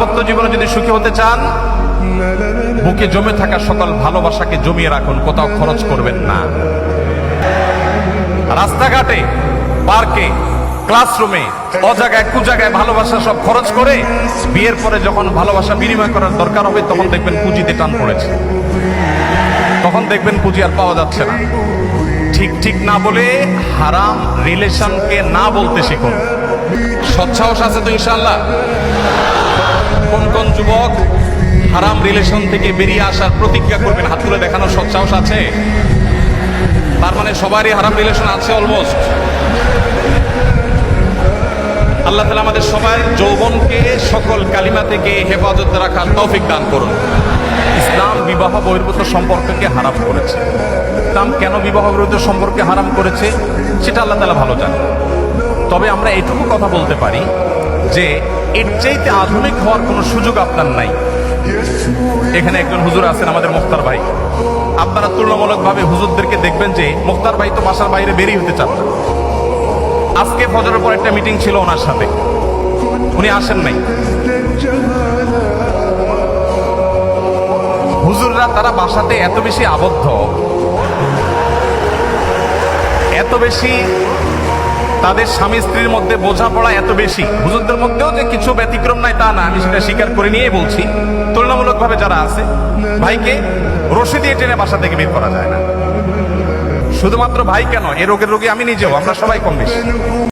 দাম্পত্য জীবনে যদি সুখী হতে চান, বুকে জমে থাকা সকল ভালোবাসাকে জমিয়ে রাখুন, কোথাও খরচ করবেন না। রাস্তাঘাটে, পার্কে, ক্লাসরুমে, অজায়গায় কুজায়গায় ভালোবাসা সব খরচ করে বিয়ের পরে যখন ভালোবাসা বিনিময় করার দরকার হবে তখন দেখবেন পুঁজিতে টান পড়েছে, তখন দেখবেন পুঁজি আর পাওয়া যাচ্ছে না। ঠিক ঠিক না বলে হারাম রিলেশনকে না বলতে শিখুন। সৎসাহস আছে তো ইনশাআল্লাহ? কোন কোন যুবক হারাম রিলেশন থেকে বেরিয়ে আসার প্রতিজ্ঞা করবেন? হাত তুলে দেখানোর সৎসাহস আছে? তার মানে সবারই হারাম রিলেশন আছে অলমোস্ট। আল্লাহ তাআলা আমাদের সবার যৌবনকে সকল কালিমা থেকে হেফাজতে রাখার তৌফিক দান করুন। ইসলাম বিবাহ বহির্ভূত সম্পর্ককে হারাম করেছে। ইসলাম কেন বিবাহ বহির্ভূত সম্পর্কে হারাম করেছে সেটা আল্লাহ তাআলা ভালো জানেন। তবে আমরা এটুকু কথা বলতে পারি যে এর চাইতে আধুনিক হওয়ার কোনো সুযোগ আপনার নাই। এখানে একজন হুজুর আছেন আমাদের মুখতার ভাই, আপনারা তুলনামূলকভাবে হুজুরদেরকে দেখবেন যে মুখতার ভাই তো বাসার বাইরে বেরিয়ে হতে চান না। আজকে ফজরের পর একটা মিটিং ছিল ওনার সাথে, উনি আসেন নাই। হুজুররা তারা বাসাতে এত বেশি আবদ্ধ, এত বেশি তাদের স্বামী স্ত্রীর মধ্যে বোঝাপড়া এত বেশি, হুজুরদের মধ্যেও যে কিছু ব্যতিক্রম নাই তা না, আমি সেটা স্বীকার করে নিয়েই বলছি। তুলনামূলকভাবে যারা আছে, ভাইকে রশি দিয়ে টেনে বাসা থেকে বের করা যায় না। শুধুমাত্র ভাই কেন, এ রোগের রোগী আমি নিজেও, আমরা সবাই কম বেশি।